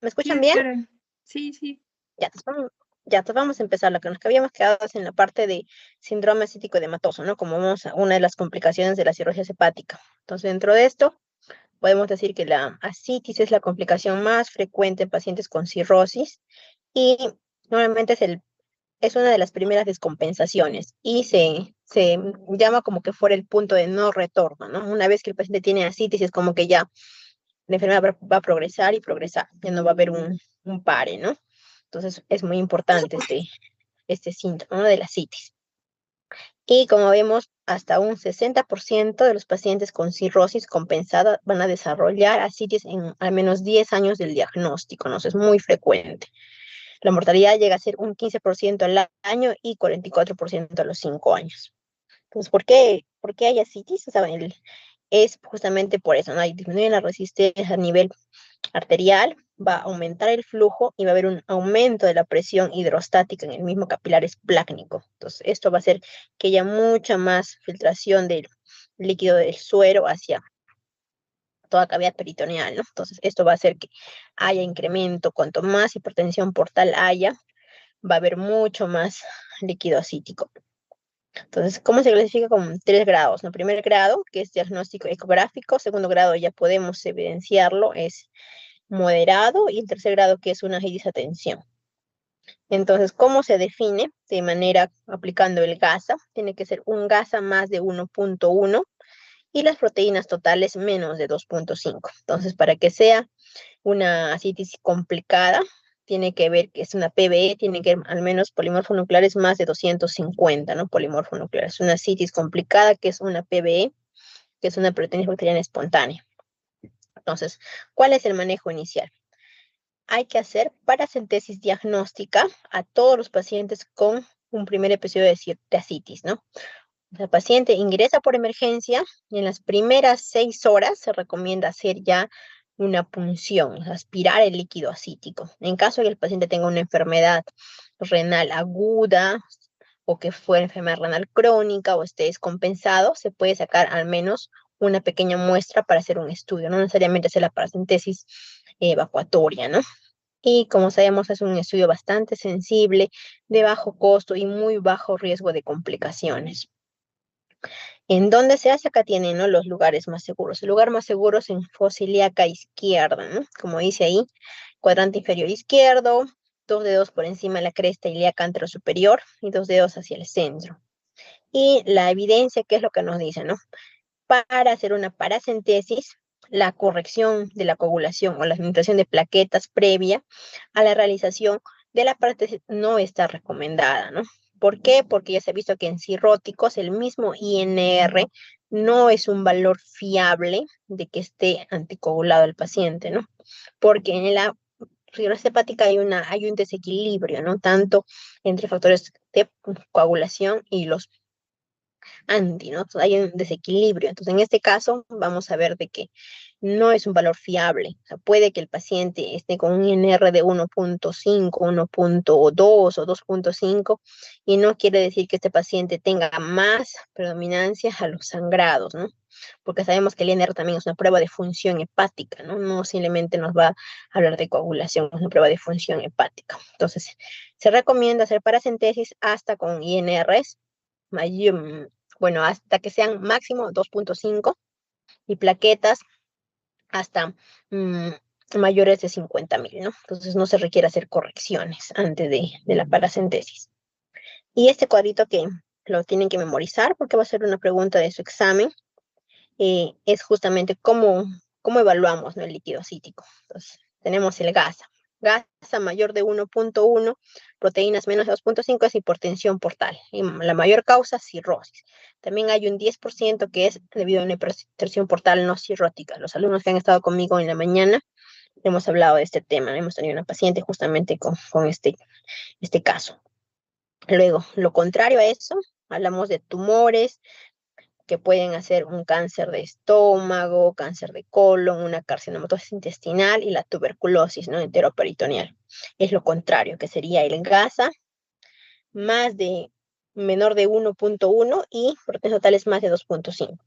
¿Me escuchan Sí, bien? doctora. Sí, sí. Ya, entonces vamos a empezar. Lo que nos habíamos quedado es en la parte de síndrome cítico edematoso, ¿no? Como vamos a una de las complicaciones de la cirrosis hepática. Entonces, dentro de esto, podemos decir que la ascitis es la complicación más frecuente en pacientes con cirrosis y normalmente es una de las primeras descompensaciones y se llama como que fuera el punto de no retorno, ¿no? Una vez que el paciente tiene ascitis, es como que ya la enfermedad va a progresar y progresar, ya no va a haber un pare, ¿no? Entonces es muy importante este síntoma, ¿no? De la ascitis. Y como vemos, hasta un 60% de los pacientes con cirrosis compensada van a desarrollar ascitis en al menos 10 años del diagnóstico, ¿no? Eso es muy frecuente. La mortalidad llega a ser un 15% al año y 44% a los 5 años. Entonces, ¿por qué hay ascitis? O sea, es justamente por eso, ¿no? Hay disminuye la resistencia a nivel arterial, va a aumentar el flujo y va a haber un aumento de la presión hidrostática en el mismo capilar esplácnico. Entonces, esto va a hacer que haya mucha más filtración del líquido del suero hacia toda cavidad peritoneal, ¿no? Entonces, esto va a hacer que haya incremento. Cuanto más hipertensión portal haya, va a haber mucho más líquido acítico. Entonces, ¿cómo se clasifica? Con 3 grados, ¿no? Primer grado, que es diagnóstico ecográfico. Segundo grado, ya podemos evidenciarlo, es moderado. Y el tercer grado, que es una disatención. Entonces, ¿cómo se define? De manera aplicando el GASA. Tiene que ser un GASA más de 1.1 y las proteínas totales menos de 2.5. Entonces, para que sea una ascitis complicada, tiene que ver que es una PBE, tiene que al menos polimorfonucleares más de 250, ¿no? Polimorfonucleares. Una ascitis complicada, que es una PBE, que es una proteína bacteriana espontánea. Entonces, ¿cuál es el manejo inicial? Hay que hacer paracentesis diagnóstica a todos los pacientes con un primer episodio de ascitis, ¿no? El paciente ingresa por emergencia y en las primeras 6 horas se recomienda hacer ya una punción, aspirar el líquido acítico. En caso de que el paciente tenga una enfermedad renal aguda o que fuera enfermedad renal crónica o esté descompensado, se puede sacar al menos una pequeña muestra para hacer un estudio, no necesariamente hacer la paracentesis evacuatoria, ¿no? Y como sabemos, es un estudio bastante sensible, de bajo costo y muy bajo riesgo de complicaciones. ¿En dónde se hace? Acá tienen, ¿no?, los lugares más seguros. El lugar más seguro es en fosa ilíaca izquierda, ¿no? Como dice ahí, cuadrante inferior izquierdo, 2 dedos por encima de la cresta ilíaca anterosuperior y 2 dedos hacia el centro. Y la evidencia, ¿qué es lo que nos dice, no? Para hacer una paracentesis, la corrección de la coagulación o la administración de plaquetas previa a la realización de la paracentesis no está recomendada, ¿no? ¿Por qué? Porque ya se ha visto que en cirróticos el mismo INR no es un valor fiable de que esté anticoagulado el paciente, ¿no? Porque en la cirrosis hepática hay un desequilibrio, ¿no? Tanto entre factores de coagulación y los anti, ¿no? Entonces, hay un desequilibrio. Entonces, en este caso, vamos a ver de que no es un valor fiable. O sea, puede que el paciente esté con un INR de 1.5, 1.2 o 2.5 y no quiere decir que este paciente tenga más predominancia a los sangrados, ¿no? Porque sabemos que el INR también es una prueba de función hepática, ¿no? No simplemente nos va a hablar de coagulación, es una prueba de función hepática. Entonces, se recomienda hacer paracentesis hasta con INRs mayor, bueno, hasta que sean máximo 2.5 y plaquetas hasta mayores de 50.000, ¿no? Entonces no se requiere hacer correcciones antes de la paracentesis. Y este cuadrito que lo tienen que memorizar porque va a ser una pregunta de su examen, es justamente cómo evaluamos, ¿no?, el líquido acítico. Entonces, tenemos el GASA. GASA mayor de 1.1, proteínas menos de 2.5 es hipertensión portal. Y la mayor causa, cirrosis. También hay un 10% que es debido a una hipertensión portal no cirrótica. Los alumnos que han estado conmigo en la mañana hemos hablado de este tema. Hemos tenido una paciente justamente con este caso. Luego, lo contrario a eso, hablamos de tumores, que pueden hacer un cáncer de estómago, cáncer de colon, una carcinomatosis intestinal y la tuberculosis, ¿no?, enteroperitoneal. Es lo contrario, que sería el GASA menor de 1.1 y proteínas totales más de 2.5.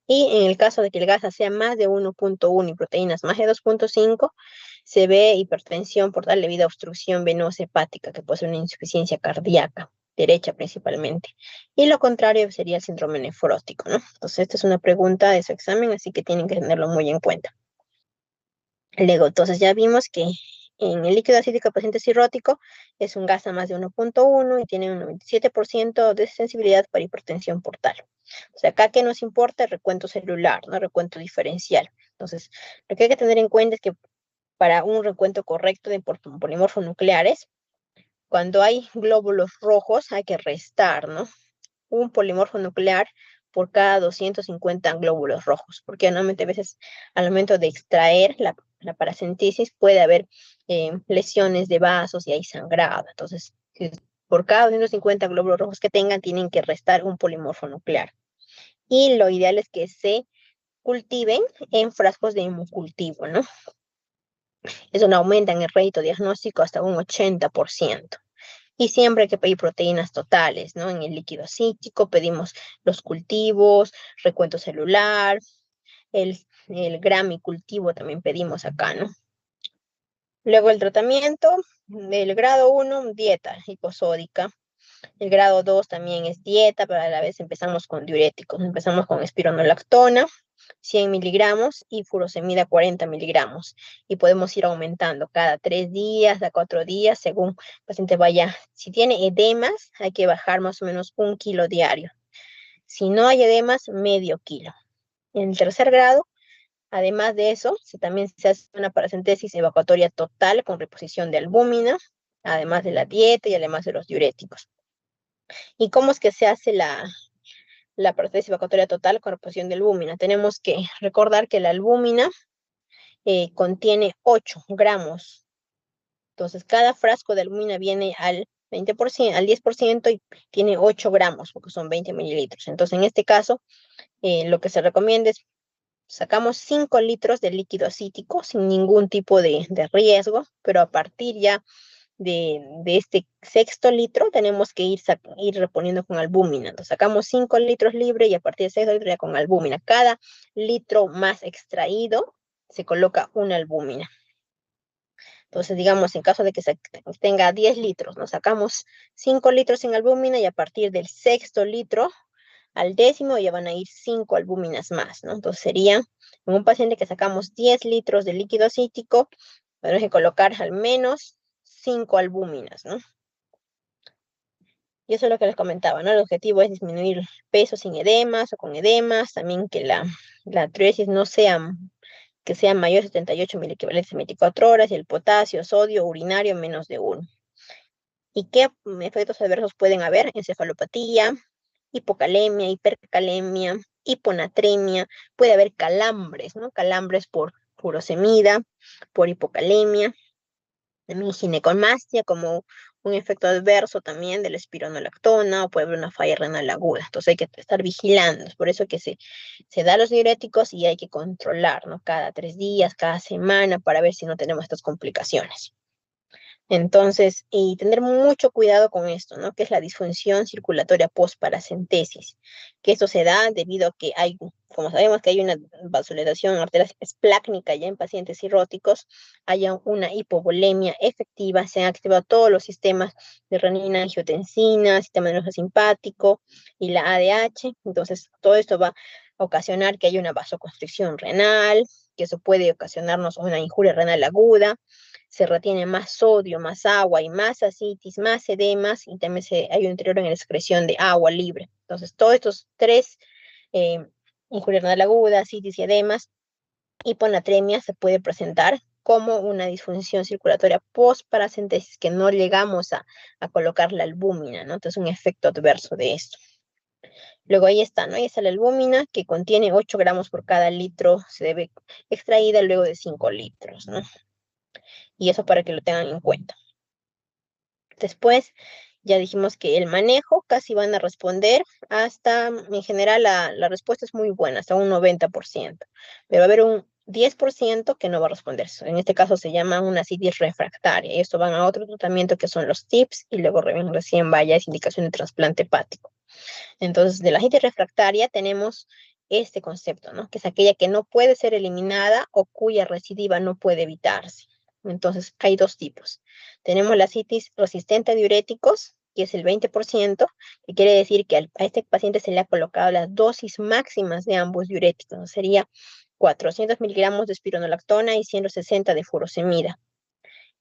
Y en el caso de que el GASA sea más de 1.1 y proteínas más de 2.5, se ve hipertensión portal debido a obstrucción venosa hepática, que puede ser una insuficiencia cardíaca, derecha principalmente. Y lo contrario sería el síndrome nefrótico, ¿no? Entonces, esta es una pregunta de su examen, así que tienen que tenerlo muy en cuenta. Luego, entonces ya vimos que en el líquido acítico del paciente cirrótico es un gas a más de 1.1 y tiene un 97% de sensibilidad para hipertensión portal. O sea, acá que nos importa el recuento celular, no el recuento diferencial. Entonces, lo que hay que tener en cuenta es que para un recuento correcto de polimorfos nucleares, cuando hay glóbulos rojos hay que restar, ¿no? Un polimorfo nuclear por cada 250 glóbulos rojos, porque normalmente a veces al momento de extraer la paracentesis puede haber lesiones de vasos y hay sangrado. Entonces, por cada 250 glóbulos rojos que tengan, tienen que restar un polimorfo nuclear. Y lo ideal es que se cultiven en frascos de hemocultivo, ¿no? Eso no aumenta en el rédito diagnóstico hasta un 80%. Y siempre hay que pedir proteínas totales, ¿no? En el líquido cítico pedimos los cultivos, recuento celular, el gramicultivo también pedimos acá, ¿no? Luego el tratamiento del grado 1, dieta hiposódica. El grado 2 también es dieta, pero a la vez empezamos con diuréticos. Empezamos con espironolactona, 100 miligramos, y furosemida, 40 miligramos. Y podemos ir aumentando cada 3 días, a 4 días, según el paciente vaya. Si tiene edemas, hay que bajar más o menos 1 kilo diario. Si no hay edemas, medio kilo. En el tercer grado, además de eso, también se hace una paracentesis evacuatoria total con reposición de albúmina, además de la dieta y además de los diuréticos. ¿Y cómo es que se hace la paracentesis evacuatoria total con reposición de albúmina? Tenemos que recordar que la albúmina contiene 8 gramos. Entonces, cada frasco de albúmina viene al 20%, al 10% y tiene 8 gramos, porque son 20 mililitros. Entonces, en este caso, lo que se recomienda es sacamos 5 litros de líquido acítico sin ningún tipo de riesgo, pero a partir ya de este sexto litro tenemos que ir reponiendo con albúmina. Entonces sacamos 5 litros libre y a partir de sexto litro ya con albúmina. Cada litro más extraído se coloca una albúmina. Entonces, digamos, en caso de que tenga 10 litros, nos sacamos 5 litros sin albúmina y a partir del sexto litro al décimo ya van a ir 5 albúminas más, ¿no? Entonces sería, en un paciente que sacamos 10 litros de líquido acítico, tenemos que colocar al menos 5 albúminas, ¿no? Y eso es lo que les comentaba, ¿no? El objetivo es disminuir el peso sin edemas o con edemas, también que la triasis no sea, que sea mayor de 78 miliequivalentes en 24 horas, y el potasio, sodio, urinario menos de 1. ¿Y qué efectos adversos pueden haber? Encefalopatía, hipocalemia, hipercalemia, hiponatremia, puede haber calambres, ¿no? Calambres por furosemida, por hipocalemia, también ginecomastia como un efecto adverso también de la espironolactona, o puede haber una falla renal aguda. Entonces hay que estar vigilando. Es por eso que se da los diuréticos y hay que controlar, ¿no? Cada 3 días, cada semana, para ver si no tenemos estas complicaciones. Entonces, y tener mucho cuidado con esto, ¿no? Que es la disfunción circulatoria post-paracentesis, que esto se da debido a que hay, como sabemos que hay una vasodilatación arterial esplácnica ya en pacientes cirróticos, haya una hipovolemia efectiva, se han activado todos los sistemas de renina, angiotensina, sistema nervioso simpático y la ADH. Entonces, todo esto va a ocasionar que haya una vasoconstricción renal, que eso puede ocasionarnos una injuria renal aguda, se retiene más sodio, más agua y más ascitis, más edemas, y también hay un deterioro en la excreción de agua libre. Entonces, todos estos tres, injuria renal aguda, ascitis y edemas, hiponatremia, se puede presentar como una disfunción circulatoria post-paracentesis, que no llegamos a colocar la albúmina, ¿no? Entonces, un efecto adverso de esto. Luego ahí está, ¿no? Ahí está la albúmina, que contiene 8 gramos por cada litro, se debe extraída luego de 5 litros, ¿no? Y eso para que lo tengan en cuenta. Después, ya dijimos que el manejo casi van a responder hasta, en general, la respuesta es muy buena, hasta un 90%. Pero va a haber un 10% que no va a responder. En este caso se llama una ascitis refractaria. Y esto van a otro tratamiento que son los TIPS, y luego recién vaya es indicación de trasplante hepático. Entonces, de la ascitis refractaria tenemos este concepto, ¿no? Que es aquella que no puede ser eliminada o cuya recidiva no puede evitarse. Entonces, hay dos tipos. Tenemos la citis resistente a diuréticos, que es el 20%, que quiere decir que a este paciente se le ha colocado las dosis máximas de ambos diuréticos. Sería 400 miligramos de espironolactona y 160 de furosemida.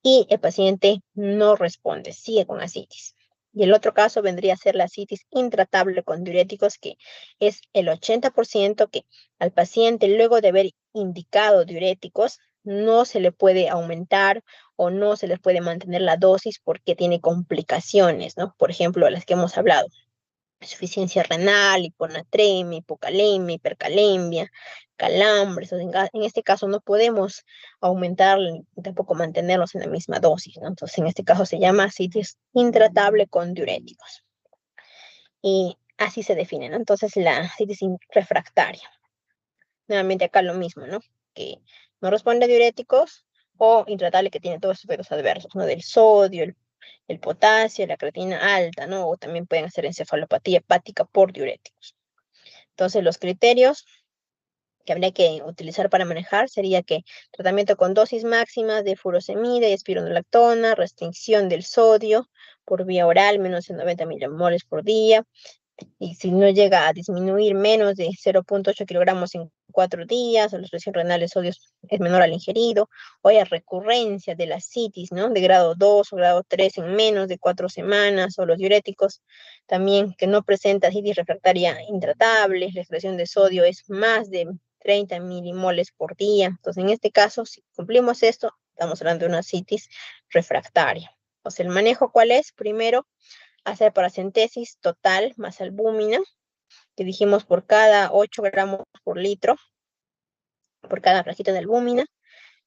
Y el paciente no responde, sigue con ascitis. Y el otro caso vendría a ser la ascitis intratable con diuréticos, que es el 80% que al paciente, luego de haber indicado diuréticos, no se le puede aumentar o no se le puede mantener la dosis porque tiene complicaciones, ¿no? Por ejemplo, las que hemos hablado: insuficiencia renal, hiponatremia, hipocalemia, hipercalemia, calambres. En este caso no podemos aumentar ni tampoco mantenerlos en la misma dosis, ¿no? Entonces, en este caso se llama ascitis intratable con diuréticos. Y así se define, ¿no? Entonces, la ascitis refractaria. Nuevamente acá lo mismo, ¿no? Que no responde a diuréticos, o intratable, que tiene todos estos efectos adversos, ¿no? Del sodio, el potasio, la creatina alta, ¿no? O también pueden hacer encefalopatía hepática por diuréticos. Entonces, los criterios que habría que utilizar para manejar sería que tratamiento con dosis máximas de furosemida y espironolactona, restricción del sodio por vía oral, menos de 90 milimoles por día, y si no llega a disminuir menos de 0,8 kilogramos en 4 días, o la expresión renal de sodio es menor al ingerido, o hay recurrencia de la ascitis, ¿no? De grado 2 o grado 3 en menos de 4 semanas, o los diuréticos también que no presenta ascitis refractaria intratable, la expresión de sodio es más de 30 milimoles por día. Entonces, en este caso, si cumplimos esto, estamos hablando de una ascitis refractaria. Entonces, ¿el manejo cuál es? Primero, hacer paracentesis total más albúmina, que dijimos por cada 8 gramos por litro, por cada frasquito de albúmina.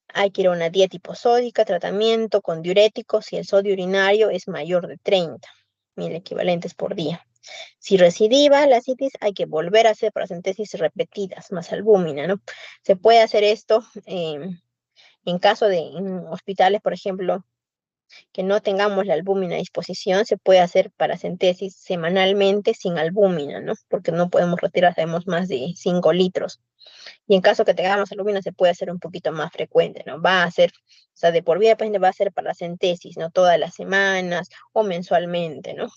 Hay que ir a una dieta hiposódica, tratamiento con diuréticos si el sodio urinario es mayor de 30.000 equivalentes por día. Si recidiva la ascitis, hay que volver a hacer paracentesis repetidas más albúmina, ¿no? Se puede hacer esto en caso de hospitales, por ejemplo, que no tengamos la albúmina a disposición. Se puede hacer paracentesis semanalmente sin albúmina, ¿no? Porque no podemos retirar, sabemos, más de 5 litros. Y en caso que tengamos albúmina, se puede hacer un poquito más frecuente, ¿no? Va a ser, o sea, de por vida el paciente va a hacer paracentesis, ¿no? Todas las semanas o mensualmente, ¿no?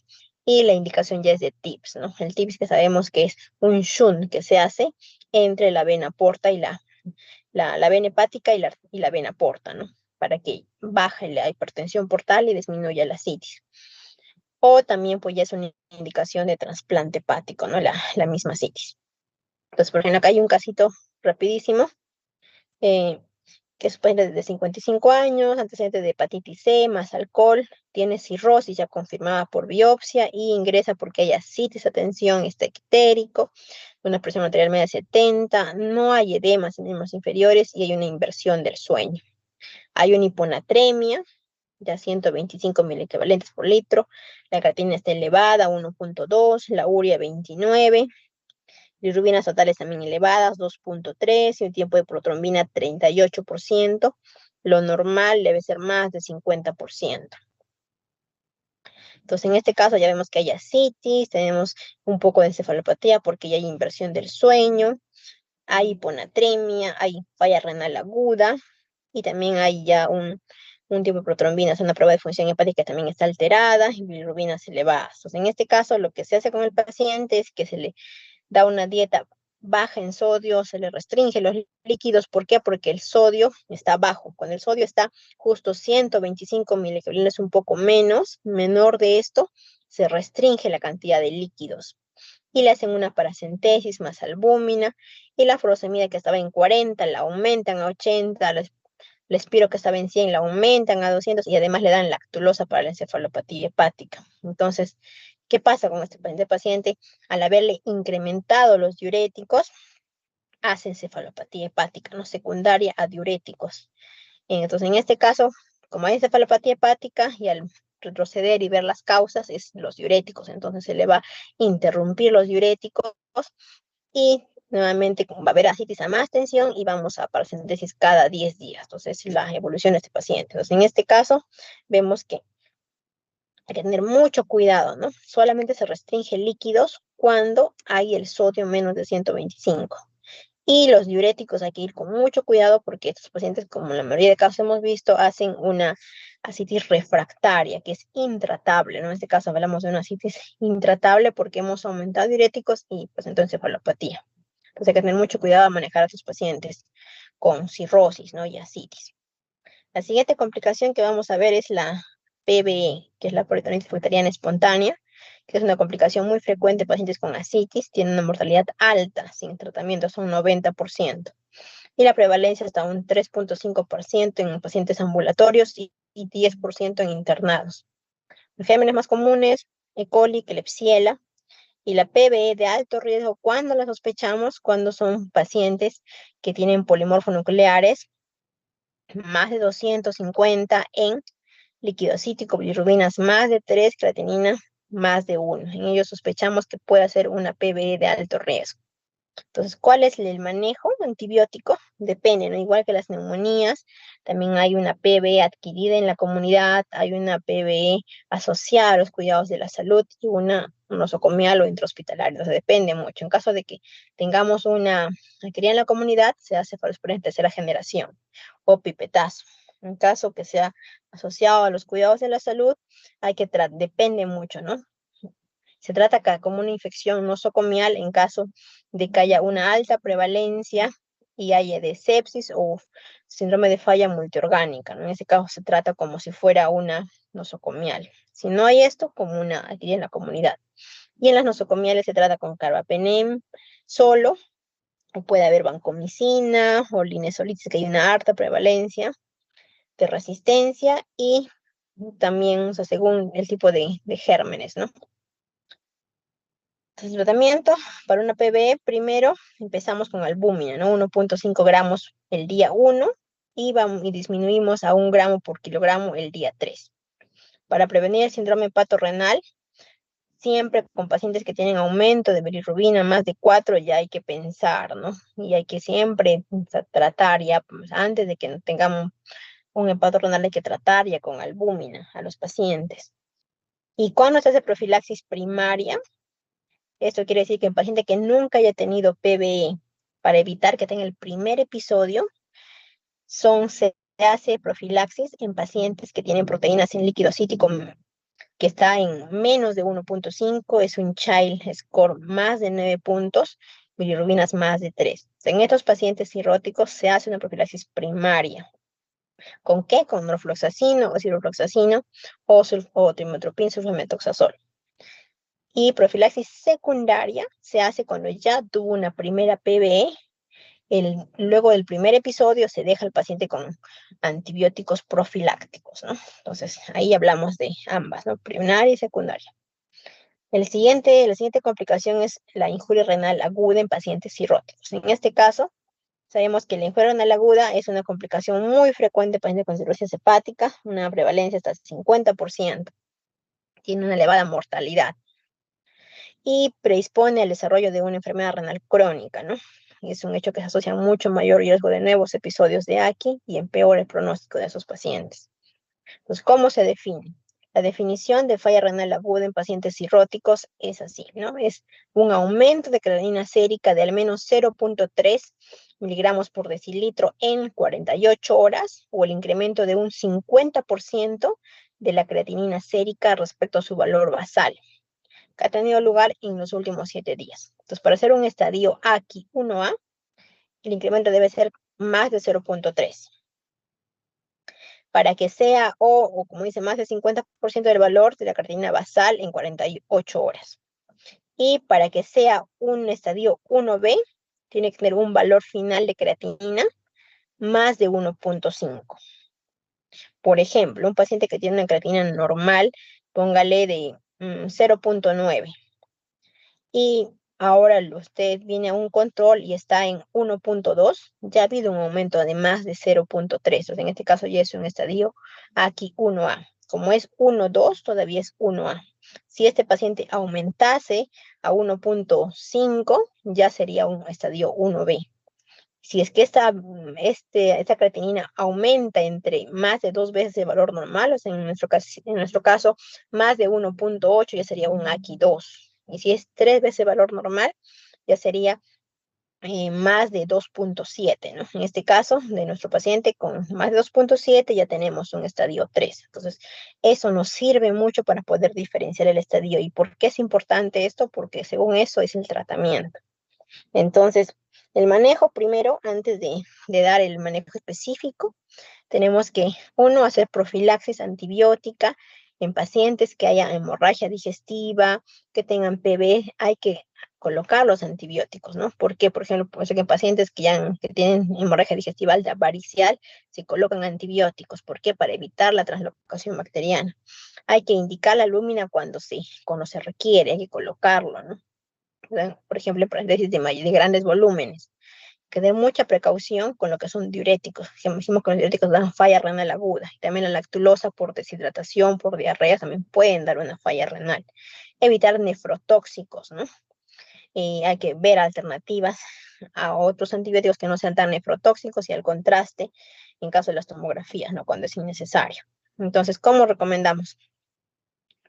Y la indicación ya es de TIPS, ¿no? El TIPS, que sabemos que es un shunt que se hace entre la vena porta y la vena hepática y la vena porta, ¿no? Para que baje la hipertensión portal y disminuya la ascitis. O también, pues, ya es una indicación de trasplante hepático, ¿no? La misma ascitis. Entonces, por ejemplo, acá hay un casito rapidísimo, que es de 55 años, antecedente de hepatitis C, más alcohol, tiene cirrosis ya confirmada por biopsia y ingresa porque hay ascitis, atención, está ictérico, una presión arterial media de 70, no hay edemas en miembros inferiores y hay una inversión del sueño. Hay una hiponatremia, ya 125 miliequivalentes por litro, la creatina está elevada, 1,2, la urea 29, bilirrubinas totales también elevadas, 2,3, y un tiempo de protrombina 38%. Lo normal debe ser más de 50%. Entonces, en este caso ya vemos que hay ascitis, tenemos un poco de encefalopatía porque ya hay inversión del sueño, hay hiponatremia, hay falla renal aguda, y también hay ya un tipo de protrombinas, una prueba de función hepática también está alterada, y bilirrubinas elevadas. Entonces, en este caso, lo que se hace con el paciente es que se le da una dieta baja en sodio, se le restringe los líquidos. ¿Por qué? Porque el sodio está bajo. Cuando el sodio está justo 125 miligramos, un poco menos, menor de esto, se restringe la cantidad de líquidos. Y le hacen una paracentesis más albúmina, y la furosemida, que estaba en 40, la aumentan a 80, la espiro, que estaba en 100, la aumentan a 200, y además le dan lactulosa para la encefalopatía hepática. Entonces, ¿qué pasa con este paciente? Al haberle incrementado los diuréticos, hace encefalopatía hepática, no secundaria a diuréticos. Entonces, en este caso, como hay encefalopatía hepática, y al retroceder y ver las causas, es los diuréticos. Entonces, se le va a interrumpir los diuréticos, y nuevamente va a haber ascitis a más tensión, y vamos a paracentesis cada 10 días. Entonces, la evolución de este paciente. Entonces, en este caso, vemos que hay que tener mucho cuidado, ¿no? Solamente se restringe líquidos cuando hay el sodio menos de 125. Y los diuréticos hay que ir con mucho cuidado porque estos pacientes, como en la mayoría de casos hemos visto, hacen una ascitis refractaria, que es intratable, ¿no? En este caso hablamos de una ascitis intratable porque hemos aumentado diuréticos y pues entonces cefalopatía. Entonces hay que tener mucho cuidado a manejar a estos pacientes con cirrosis, ¿no? Y ascitis. La siguiente complicación que vamos a ver es la PBE, que es la peritonitis bacteriana espontánea, que es una complicación muy frecuente en pacientes con ascitis, tiene una mortalidad alta, sin tratamiento son 90%, y la prevalencia está un 3.5% en pacientes ambulatorios y 10% en internados. Los gérmenes más comunes, E. coli, Klebsiella, y la PBE de alto riesgo, cuando la sospechamos, cuando son pacientes que tienen polimorfonucleares, más de 250 en líquido cítrico, bilirrubinas más de 3, creatinina más de 1. En ellos sospechamos que puede ser una PBE de alto riesgo. Entonces, ¿cuál es el manejo antibiótico? Depende, ¿no? Igual que las neumonías, también hay una PBE adquirida en la comunidad, hay una PBE asociada a los cuidados de la salud y una nosocomial o intrahospitalaria. Entonces, depende mucho. En caso de que tengamos una adquirida en la comunidad, se hace falosporina en tercera generación o pipetazo. En caso que sea asociado a los cuidados de la salud, depende mucho, ¿no? Se trata acá como una infección nosocomial en caso de que haya una alta prevalencia y haya de sepsis o síndrome de falla multiorgánica, ¿no? En ese caso se trata como si fuera una nosocomial. Si no hay esto, como una aquí en la comunidad. Y en las nosocomiales se trata con carbapenem solo, o puede haber vancomicina o linezolitis, que hay una alta prevalencia de resistencia y también, o sea, según el tipo de gérmenes, ¿no? Entonces, el tratamiento para una PBE, primero empezamos con albúmina, ¿no? 1.5 gramos el día 1 y disminuimos a 1 gramo por kilogramo el día 3. Para prevenir el síndrome hepatorrenal, siempre con pacientes que tienen aumento de bilirrubina más de 4 ya hay que pensar, ¿no? Y hay que siempre tratar ya, pues, antes de que tengamos un hepatorrenal hay que tratar ya con albúmina a los pacientes. ¿Y cuándo se hace profilaxis primaria? Esto quiere decir que el paciente que nunca haya tenido PBE, para evitar que tenga el primer episodio, se hace profilaxis en pacientes que tienen proteínas en líquido cítico que está en menos de 1.5, es un Child score más de 9 puntos, bilirrubinas más de 3. En estos pacientes cirróticos se hace una profilaxis primaria. ¿Con qué? Con norfloxacino o ciprofloxacino o trimotropin sulfametoxazol. Y profilaxis secundaria se hace cuando ya tuvo una primera PBE. Luego del primer episodio se deja al paciente con antibióticos profilácticos, ¿no? Entonces, ahí hablamos de ambas, ¿no? Primaria y secundaria. La siguiente complicación es la injuria renal aguda en pacientes cirróticos. En este caso, sabemos que la injuria renal aguda es una complicación muy frecuente en pacientes con cirrosis hepática, una prevalencia hasta 50%. Tiene una elevada mortalidad y predispone al desarrollo de una enfermedad renal crónica, ¿no? Y es un hecho que se asocia a mucho mayor riesgo de nuevos episodios de AKI y empeora el pronóstico de esos pacientes. Entonces, ¿cómo se define? La definición de falla renal aguda en pacientes cirróticos es así, ¿no? Es un aumento de creatinina sérica de al menos 0.3 miligramos por decilitro en 48 horas o el incremento de un 50% de la creatinina sérica respecto a su valor basal, que ha tenido lugar en los últimos 7 días. Entonces, para hacer un estadio AKI 1A, el incremento debe ser más de 0.3. Para que sea o como dice, más del 50% del valor de la creatinina basal en 48 horas. Y para que sea un estadio 1B, tiene que tener un valor final de creatinina más de 1.5. Por ejemplo, un paciente que tiene una creatinina normal, póngale de 0.9. Y ahora usted viene a un control y está en 1.2, ya ha habido un aumento de más de 0.3, o sea, en este caso ya es un estadio aquí 1A. Como es 1.2, todavía es 1A. Si este paciente aumentase a 1.5, ya sería un estadio 1B. Si es que esta creatinina aumenta entre más de 2 veces el valor normal, o sea, en nuestro caso, más de 1.8 ya sería un AKI 2. Y si es 3 veces el valor normal, ya sería más de 2.7, ¿no? En este caso, de nuestro paciente con más de 2.7 ya tenemos un estadio 3. Entonces, eso nos sirve mucho para poder diferenciar el estadio. ¿Y por qué es importante esto? Porque según eso es el tratamiento. Entonces, el manejo primero, antes de dar el manejo específico, tenemos que, uno, hacer profilaxis antibiótica en pacientes que haya hemorragia digestiva, que tengan PB, hay que colocar los antibióticos, ¿no? ¿Por qué? Por ejemplo, pues que en pacientes que tienen hemorragia digestiva alta varicial se colocan antibióticos. ¿Por qué? Para evitar la translocación bacteriana. Hay que indicar la lúmina cuando se requiere, hay que colocarlo, ¿no? Por ejemplo, en paréntesis de grandes volúmenes, que dé mucha precaución con lo que son diuréticos. Dijimos que los diuréticos dan falla renal aguda. Y también la lactulosa por deshidratación, por diarrea, también pueden dar una falla renal. Evitar nefrotóxicos, ¿no? Hay que ver alternativas a otros antibióticos que no sean tan nefrotóxicos y al contraste en caso de las tomografías, ¿no? Cuando es innecesario. Entonces, ¿cómo recomendamos?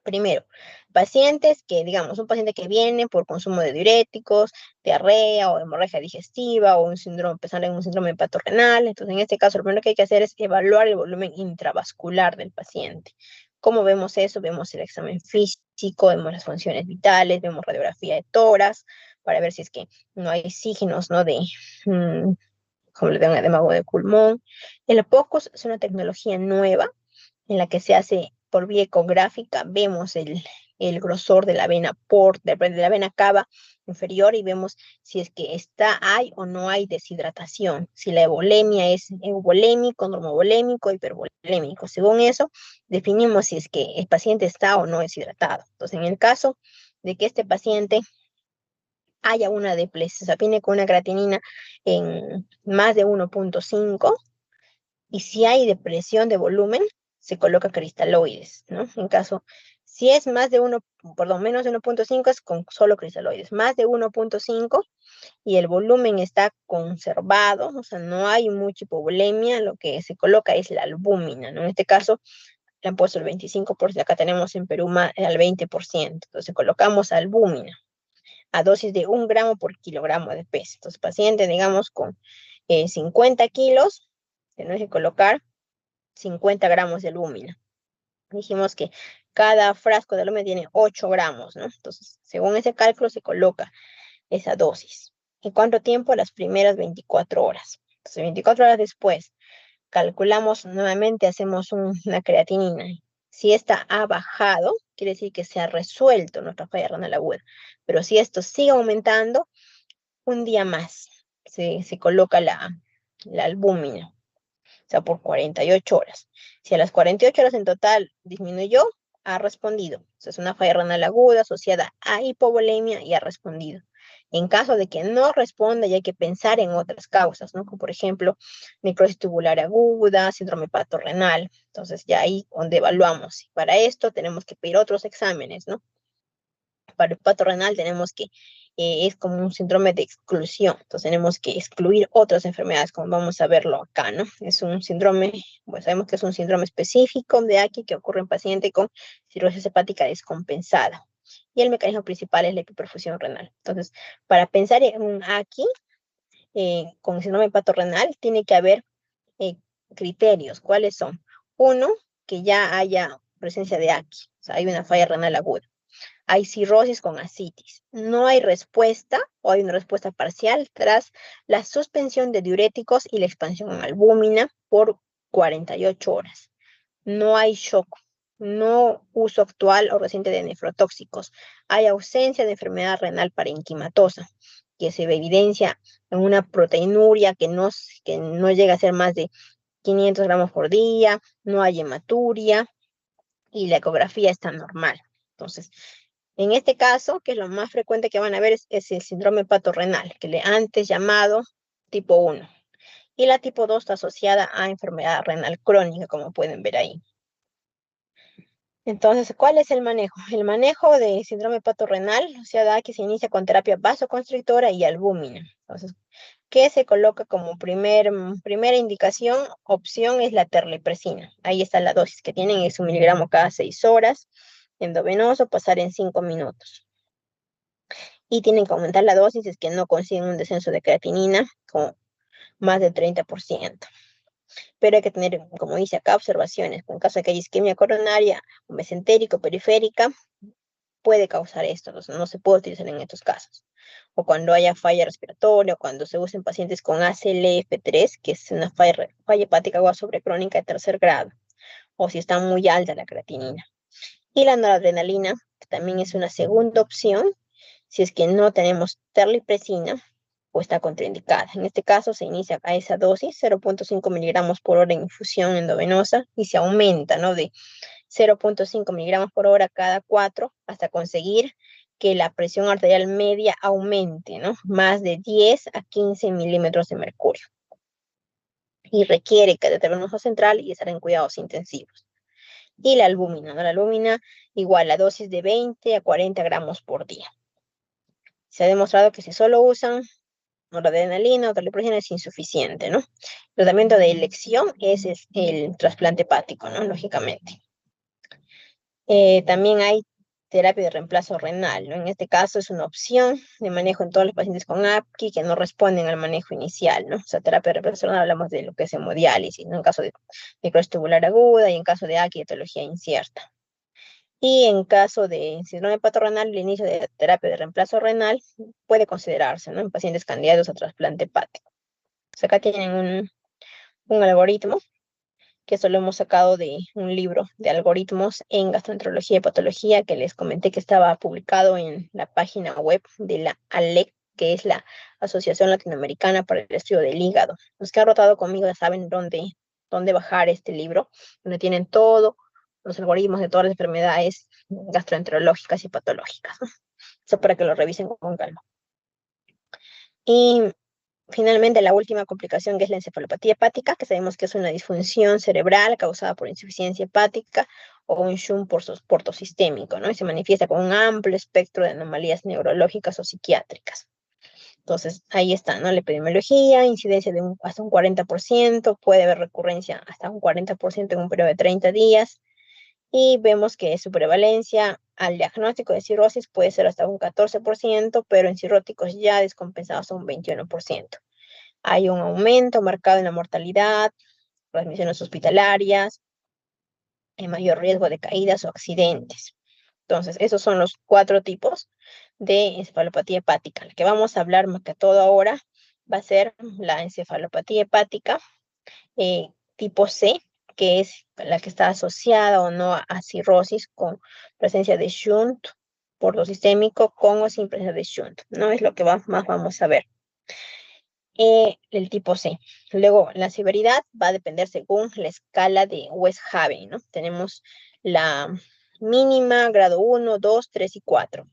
Primero, pacientes que, digamos, un paciente que viene por consumo de diuréticos, diarrea o hemorragia digestiva o un síndrome, pensando en un síndrome hepatorrenal. Entonces, en este caso, lo primero que hay que hacer es evaluar el volumen intravascular del paciente. ¿Cómo vemos eso? Vemos el examen físico, vemos las funciones vitales, vemos radiografía de tórax, para ver si es que no hay signos, ¿no? Como le dan edema de pulmón. El POCUS es una tecnología nueva en la que se hace por vía ecográfica, vemos el grosor de la vena de la vena cava inferior y vemos si es que hay o no hay deshidratación, si la euvolemia es euvolémico, normovolémico, hipervolémico. Según eso, definimos si es que el paciente está o no deshidratado. Entonces, en el caso de que este paciente haya una depleción, o sea, viene con una creatinina en más de 1.5, y si hay depresión de volumen, se coloca cristaloides, ¿no? En caso, si es más de menos de 1.5 es con solo cristaloides, más de 1.5 y el volumen está conservado, o sea, no hay mucha hipovolemia, lo que se coloca es la albúmina, ¿no? En este caso, le han puesto el 25%, acá tenemos en Perú al 20%, entonces colocamos albúmina a dosis de 1 gramo por kilogramo de peso. Entonces, paciente, digamos, con 50 kilos, tenemos que colocar 50 gramos de albúmina. Dijimos que cada frasco de albúmina tiene 8 gramos, ¿no? Entonces, según ese cálculo, se coloca esa dosis. ¿En cuánto tiempo? Las primeras 24 horas. Entonces, 24 horas después, calculamos nuevamente, hacemos una creatinina. Si esta ha bajado, quiere decir que se ha resuelto nuestra falla renal aguda. Pero si esto sigue aumentando, un día más se coloca la albúmina, o sea, por 48 horas. Si a las 48 horas en total disminuyó, ha respondido. O sea, es una falla renal aguda asociada a hipovolemia y ha respondido. En caso de que no responda, ya hay que pensar en otras causas, ¿no? Como por ejemplo, necrosis tubular aguda, síndrome hepatorrenal. Entonces, ya ahí donde evaluamos. Y para esto tenemos que pedir otros exámenes, ¿no? Para el hepato renal tenemos que, es como un síndrome de exclusión, entonces tenemos que excluir otras enfermedades, como vamos a verlo acá, ¿no? Es un síndrome, pues sabemos que es un síndrome específico de aquí que ocurre en paciente con cirrosis hepática descompensada. Y el mecanismo principal es la hiperperfusión renal. Entonces, para pensar en un aquí, con síndrome hepatorrenal, tiene que haber eh, criterios. ¿Cuáles son? Uno, que ya haya presencia de aquí, o sea, hay una falla renal aguda. Hay cirrosis con ascitis. No hay respuesta o hay una respuesta parcial tras la suspensión de diuréticos y la expansión en albúmina por 48 horas. No hay shock. No uso actual o reciente de nefrotóxicos. Hay ausencia de enfermedad renal parenquimatosa, que se evidencia en una proteinuria que no llega a ser más de 500 gramos por día, no hay hematuria y la ecografía está normal. Entonces, en este caso, que es lo más frecuente que van a ver, es el síndrome hepatorrenal, que le antes llamado tipo 1. Y la tipo 2 está asociada a enfermedad renal crónica, como pueden ver ahí. Entonces, ¿cuál es el manejo? El manejo de síndrome hepatorrenal, o sea, da que se inicia con terapia vasoconstrictora y albúmina. Entonces, ¿qué se coloca como primera indicación? Opción es la terlipresina. Ahí está la dosis que tienen, es 1 miligramo cada 6 horas, endovenoso, pasar en 5 minutos. y tienen que aumentar la dosis si es que no consiguen un descenso de creatinina con más del 30%. Pero hay que tener, como dice acá, observaciones. En caso de que haya isquemia coronaria o mesentérico periférica, puede causar esto, entonces no se puede utilizar en estos casos. O cuando haya falla respiratoria, o cuando se usen pacientes con ACLF3, que es una falla hepática aguda sobrecrónica de tercer grado, o si está muy alta la creatinina. Y la noradrenalina, que también es una segunda opción, si es que no tenemos terlipresina o está contraindicada. En este caso se inicia a esa dosis, 0.5 miligramos por hora en infusión endovenosa, y se aumenta, ¿no? De 0.5 miligramos por hora cada 4 hasta conseguir que la presión arterial media aumente, ¿no? Más de 10 a 15 milímetros de mercurio. Y requiere catéter venoso central y estar en cuidados intensivos. Y la albúmina, ¿no? La albúmina igual a dosis de 20 a 40 gramos por día. Se ha demostrado que si solo usan noradrenalina o terlipresina es insuficiente, ¿no? El tratamiento de elección es el trasplante hepático, ¿no? Lógicamente. También hay terapia de reemplazo renal, ¿no? En este caso es una opción de manejo en todos los pacientes con APQI que no responden al manejo inicial, ¿no? O sea, terapia de reemplazo renal hablamos de lo que es hemodiálisis, ¿no? En caso de necrosis tubular aguda y en caso de AQI, etiología incierta. Y en caso de síndrome hepatorenal, el inicio de terapia de reemplazo renal puede considerarse, ¿no? En pacientes candidatos a trasplante hepático. O sea, acá tienen un algoritmo que eso lo hemos sacado de un libro de algoritmos en gastroenterología y patología que les comenté que estaba publicado en la página web de la ALEC, que es la Asociación Latinoamericana para el Estudio del Hígado. Los que han rotado conmigo ya saben dónde bajar este libro, donde tienen todos los algoritmos de todas las enfermedades gastroenterológicas y patológicas, ¿no? Eso para que lo revisen con calma. Y finalmente, la última complicación, que es la encefalopatía hepática, que sabemos que es una disfunción cerebral causada por insuficiencia hepática o un shunt portosistémico, ¿no? Y se manifiesta con un amplio espectro de anomalías neurológicas o psiquiátricas. Entonces, ahí está, ¿no? La epidemiología, incidencia de hasta un 40%, puede haber recurrencia hasta un 40% en un periodo de 30 días, y vemos que su prevalencia al diagnóstico de cirrosis puede ser hasta un 14%, pero en cirróticos ya descompensados a un 21%. Hay un aumento marcado en la mortalidad, transmisiones hospitalarias, en mayor riesgo de caídas o accidentes. Entonces, esos son los 4 tipos de encefalopatía hepática. La que vamos a hablar más que todo ahora va a ser la encefalopatía hepática tipo C, que es la que está asociada o no a cirrosis con presencia de shunt portosistémico con o sin presencia de shunt, ¿no? Es lo que más vamos a ver. El tipo C. Luego, la severidad va a depender según la escala de Westhaven, ¿no? Tenemos la mínima, grado 1, 2, 3 y 4.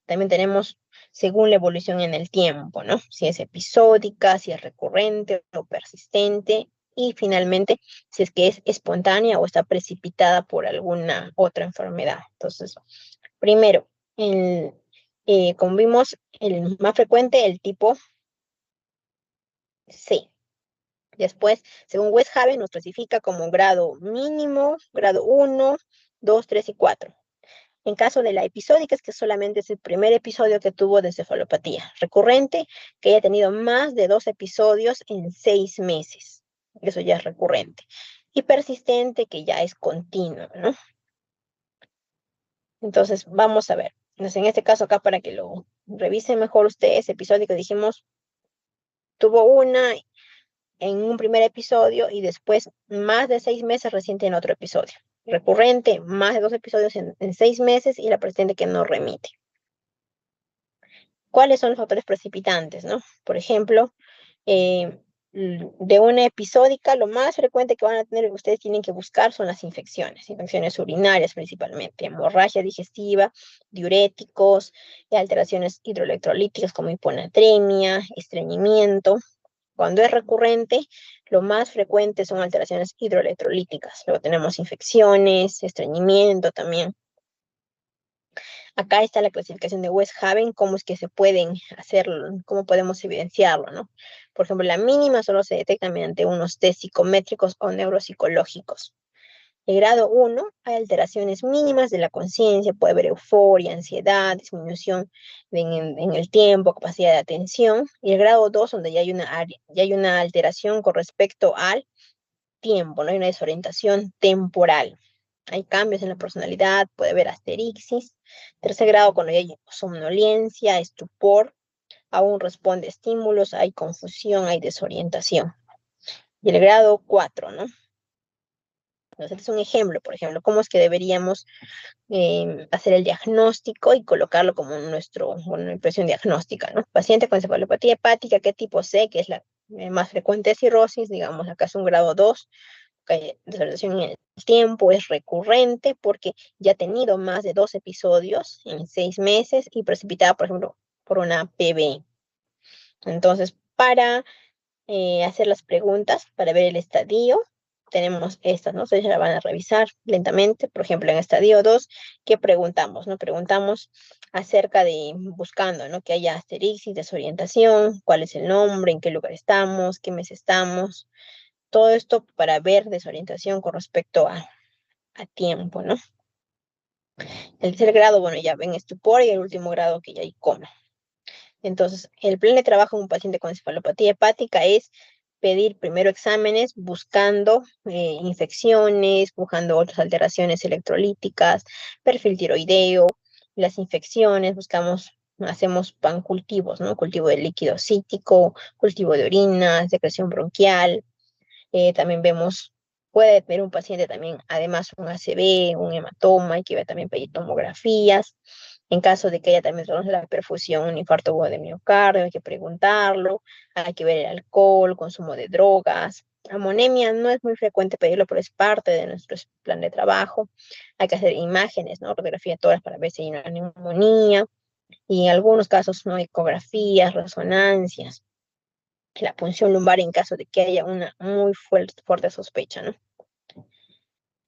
También tenemos según la evolución en el tiempo, ¿no? Si es episódica, si es recurrente o persistente. Y finalmente, si es que es espontánea o está precipitada por alguna otra enfermedad. Entonces, primero, como vimos, el más frecuente, el tipo C. Después, según Westhaven, nos clasifica como grado mínimo, grado 1, 2, 3 y 4. En caso de la episódica, es que solamente es el primer episodio que tuvo de encefalopatía. Recurrente, que haya tenido más de 2 episodios en 6 meses. Eso ya es recurrente. Y persistente, que ya es continuo, ¿no? Entonces, vamos a ver. Entonces, en este caso acá, para que lo revise mejor ustedes, episódico, dijimos, tuvo una en un primer episodio y después más de 6 meses reciente en otro episodio. Recurrente, más de 2 episodios en 6 meses y la persistente que no remite. ¿Cuáles son los factores precipitantes, no? Por ejemplo, de una episódica, lo más frecuente que van a tener, ustedes tienen que buscar son las infecciones urinarias principalmente, hemorragia digestiva, diuréticos, alteraciones hidroelectrolíticas como hiponatremia, estreñimiento. Cuando es recurrente, lo más frecuente son alteraciones hidroelectrolíticas. Luego tenemos infecciones, estreñimiento también. Acá está la clasificación de Westhaven, cómo es que se pueden hacer, cómo podemos evidenciarlo, ¿no? Por ejemplo, la mínima solo se detecta mediante unos test psicométricos o neuropsicológicos. El grado 1, hay alteraciones mínimas de la conciencia, puede haber euforia, ansiedad, disminución en el tiempo, capacidad de atención. Y el grado 2, donde ya hay una alteración con respecto al tiempo, ¿no? Hay una desorientación temporal. Hay cambios en la personalidad, puede haber asterixis. Tercer grado, cuando ya hay somnolencia, estupor, aún responde a estímulos, hay confusión, hay desorientación. Y el grado 4, ¿no? Entonces, este es un ejemplo, por ejemplo, cómo es que deberíamos hacer el diagnóstico y colocarlo como una impresión diagnóstica, ¿no? Paciente con encefalopatía hepática, ¿qué tipo C? Que es la más frecuente cirrosis, digamos, acá es un grado 2, desorientación en el tiempo, es recurrente porque ya ha tenido más de 2 episodios en 6 meses y precipitada, por ejemplo, por una PB. Entonces, para hacer las preguntas, para ver el estadio, tenemos estas, ¿no? Ustedes ya la van a revisar lentamente. Por ejemplo, en estadio 2, ¿qué preguntamos, no? Preguntamos acerca de, buscando, ¿no? Que haya asterixis, desorientación, cuál es el nombre, en qué lugar estamos, qué mes estamos. Todo esto para ver desorientación con respecto a tiempo, ¿no? El tercer grado, bueno, ya ven estupor y el último grado que ya hay coma. Entonces, el plan de trabajo en un paciente con encefalopatía hepática es pedir primero exámenes buscando infecciones, buscando otras alteraciones electrolíticas, perfil tiroideo, las infecciones, hacemos pancultivos, ¿no? Cultivo de líquido cítico, cultivo de orina, secreción bronquial. También vemos, puede tener un paciente también, además, un ACV, un hematoma, hay que ver también pedir tomografías. En caso de que haya también trastornos de la perfusión, un infarto agudo de miocardio, hay que preguntarlo, hay que ver el alcohol, consumo de drogas. Amonemia no es muy frecuente pedirlo, pero es parte de nuestro plan de trabajo. Hay que hacer imágenes, ¿no? Radiografía de tórax para ver si hay una neumonía. Y en algunos casos, ¿no? Ecografías, resonancias, la punción lumbar en caso de que haya una muy fuerte sospecha, ¿no?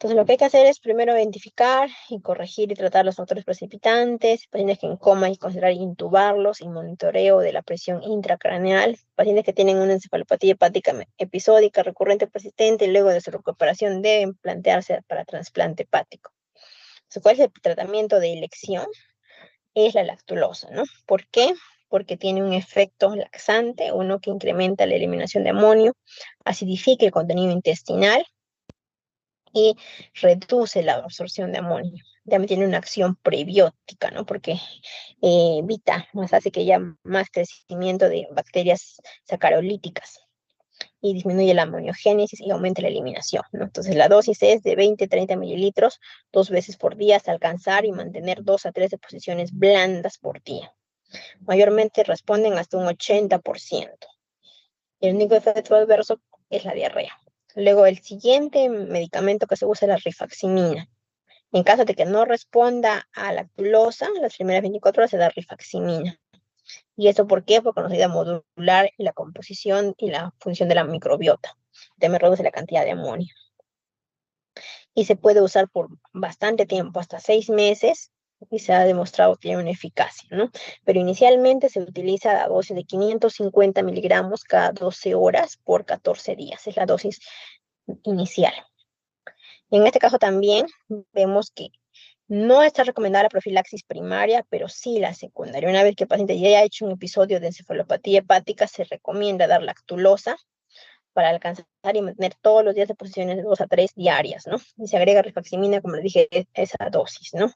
Entonces, lo que hay que hacer es primero identificar y corregir y tratar los factores precipitantes, pacientes que en coma y considerar intubarlos y monitoreo de la presión intracraneal, pacientes que tienen una encefalopatía hepática episódica, recurrente, persistente, y luego de su recuperación deben plantearse para trasplante hepático. Entonces, ¿cuál es el tratamiento de elección? Es la lactulosa, ¿no? ¿Por qué? Porque tiene un efecto laxante, uno que incrementa la eliminación de amonio, acidifica el contenido intestinal y reduce la absorción de amonio. También tiene una acción prebiótica, ¿no? Porque evita, más hace que haya más crecimiento de bacterias sacarolíticas y disminuye la amoniogénesis y aumenta la eliminación, ¿no? Entonces la dosis es de 20-30 mililitros 2 veces por día hasta alcanzar y mantener 2 a 3 deposiciones blandas por día. Mayormente responden hasta un 80%. El único efecto adverso es la diarrea. Luego, el siguiente medicamento que se usa es la rifaximina. En caso de que no responda a la lactulosa, las primeras 24 horas se da rifaximina. ¿Y eso por qué? Porque nos ayuda a modular la composición y la función de la microbiota. También reduce la cantidad de amonio. Y se puede usar por bastante tiempo, hasta 6 meses, y se ha demostrado que tiene una eficacia, ¿no? Pero inicialmente se utiliza la dosis de 550 miligramos cada 12 horas por 14 días. Es la dosis inicial. Y en este caso también vemos que no está recomendada la profilaxis primaria, pero sí la secundaria. Una vez que el paciente ya haya hecho un episodio de encefalopatía hepática, se recomienda dar lactulosa para alcanzar y mantener todos los días de posiciones de 2 a 3 diarias, ¿no? Y se agrega rifaximina, como les dije, esa dosis, ¿no?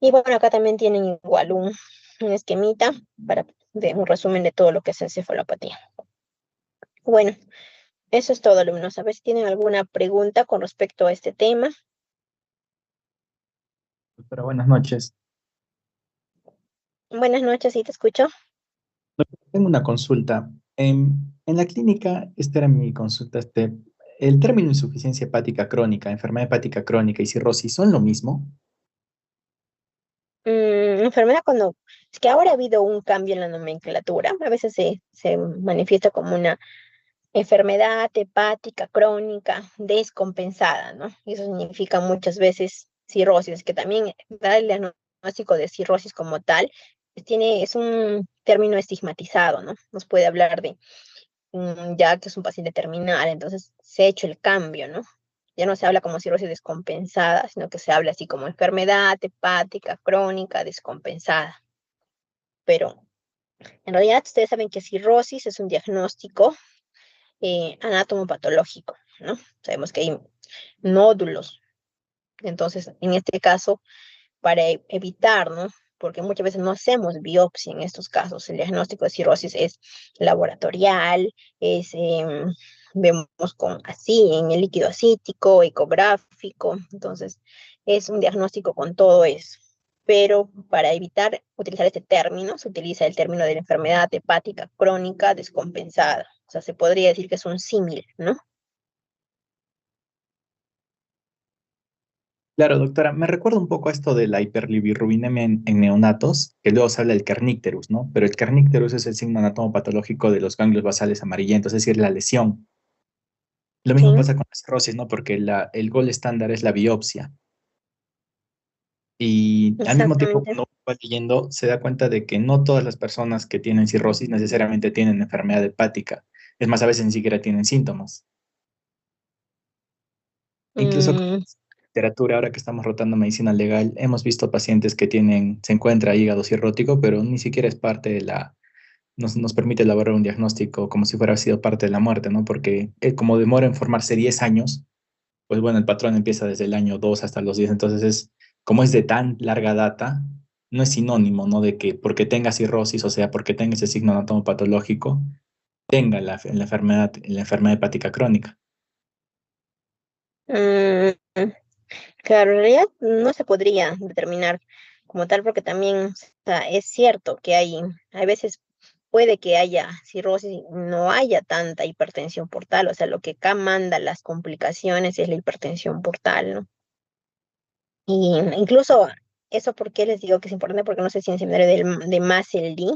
Y bueno, acá también tienen igual un esquemita para de un resumen de todo lo que es encefalopatía. Bueno, eso es todo, alumnos. A ver si tienen alguna pregunta con respecto a este tema. Doctora, buenas noches. Buenas noches, ¿sí te escucho? Tengo una consulta. En la clínica, esta era mi consulta, el término insuficiencia hepática crónica, enfermedad hepática crónica y cirrosis, ¿son lo mismo? Enfermedad cuando... Es que ahora ha habido un cambio en la nomenclatura. A veces se manifiesta como una enfermedad hepática crónica descompensada, ¿no? Y eso significa muchas veces cirrosis, que también dar el diagnóstico de cirrosis como tal es un término estigmatizado, ¿no? Nos puede hablar de ya que es un paciente terminal, entonces se ha hecho el cambio, ¿no? Ya no se habla como cirrosis descompensada, sino que se habla así como enfermedad hepática crónica descompensada. Pero en realidad ustedes saben que cirrosis es un diagnóstico anatomopatológico, ¿no? Sabemos que hay nódulos. Entonces, en este caso, para evitar, ¿no? Porque muchas veces no hacemos biopsia en estos casos. El diagnóstico de cirrosis es laboratorial, vemos con así en el líquido acítico, ecográfico. Entonces, es un diagnóstico con todo eso. Pero para evitar utilizar este término, se utiliza el término de la enfermedad hepática crónica descompensada. O sea, se podría decir que es un símil, ¿no? Claro, doctora, me recuerda un poco a esto de la hiperbilirrubinemia en neonatos, que luego se habla del kernicterus, ¿no? Pero el kernicterus es el signo anatomopatológico de los ganglios basales amarillentos, es decir, la lesión. Lo Sí, mismo pasa con la cirrosis, ¿no? Porque el gol estándar es la biopsia. Y al mismo tiempo, exactamente. cuando uno va leyendo, se da cuenta de que no todas las personas que tienen cirrosis necesariamente tienen enfermedad hepática. Es más, a veces ni siquiera tienen síntomas. Incluso con Mm, literatura, ahora que estamos rotando medicina legal, hemos visto pacientes que se encuentra hígado cirrótico, pero ni siquiera es parte de nos permite elaborar un diagnóstico como si fuera sido parte de la muerte, ¿no? Porque como demora en formarse 10 años, pues bueno, el patrón empieza desde el año 2 hasta los 10. Entonces como es de tan larga data, no es sinónimo, ¿no? De que porque tenga cirrosis, o sea, porque tenga ese signo anatomopatológico, tenga la enfermedad hepática crónica. mm, claro, en realidad no se podría determinar como tal porque también, o sea, es cierto que hay veces puede que haya cirrosis y no haya tanta hipertensión portal, o sea, lo que acá manda las complicaciones es la hipertensión portal, ¿no? Y incluso eso, ¿por qué les digo que es importante? Porque no sé si en seminario de Maselli,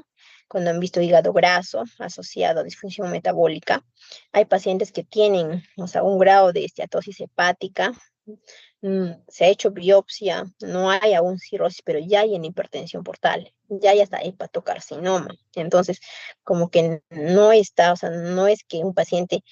cuando han visto hígado graso asociado a disfunción metabólica, hay pacientes que tienen, o sea, un grado de esteatosis hepática, se ha hecho biopsia, no hay aún cirrosis, pero ya hay en hipertensión portal, ya hay hasta hepatocarcinoma. Entonces, como que no está, o sea, no es que un paciente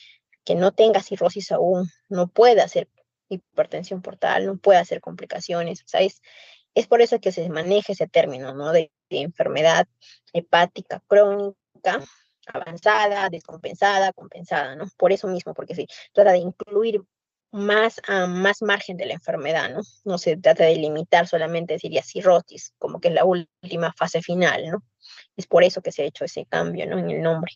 que no tenga cirrosis aún no pueda hacer hipertensión portal, no puede hacer complicaciones. O sea, es por eso que se maneja ese término, ¿no? De enfermedad hepática crónica, avanzada, descompensada, compensada, ¿no? Por eso mismo, porque se trata de incluir más margen de la enfermedad, ¿no? No se trata de limitar solamente, decir ya cirrosis, como que es la última fase final, ¿no? Es por eso que se ha hecho ese cambio, ¿no? En el nombre.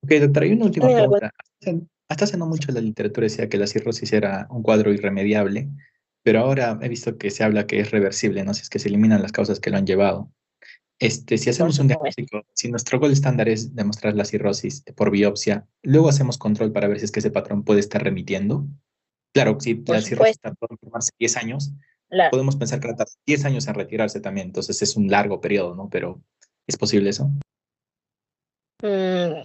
Ok, doctora, y una última ¿Tienen algún pregunta. Hasta hace no mucho la literatura decía que la cirrosis era un cuadro irremediable, pero ahora he visto que se habla que es reversible, ¿no? Si es que se eliminan las causas que lo han llevado. Si por hacemos un supuesto? diagnóstico, si nuestro gol estándar es demostrar la cirrosis por biopsia, luego hacemos control para ver si es que ese patrón puede estar remitiendo. Claro, si Por la cirrosis supuesto. tardó en formarse 10 años, La, podemos pensar que va a tardar 10 años en retirarse también, entonces es un largo periodo, ¿no? Pero ¿es posible eso? mm,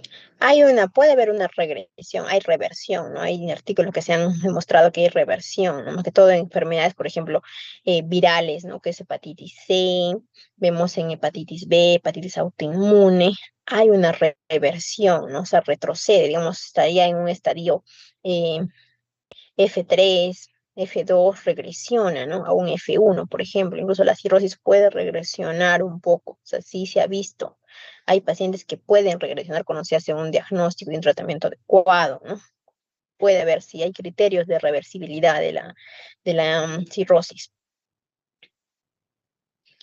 puede haber una regresión, hay reversión, ¿no? Hay artículos que se han demostrado que hay reversión, ¿no? Más que todo en enfermedades, por ejemplo, virales, ¿no? Que es hepatitis C, vemos en hepatitis B, hepatitis autoinmune, hay una reversión, ¿no? O sea, retrocede, digamos, estaría en un estadio eh, F3, F2 regresiona, ¿no? A un F1, por ejemplo. Incluso la cirrosis puede regresionar un poco. O sea, sí se ha visto. Hay pacientes que pueden regresionar cuando se hace un diagnóstico y un tratamiento adecuado, ¿no? Puede haber si hay criterios de reversibilidad de la cirrosis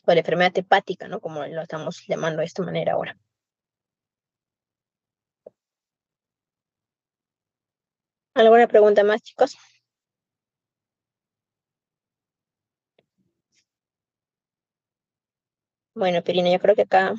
o la enfermedad hepática, ¿no? Como lo estamos llamando de esta manera ahora. ¿Alguna pregunta más, chicos? Bueno, Pirina, yo creo que acá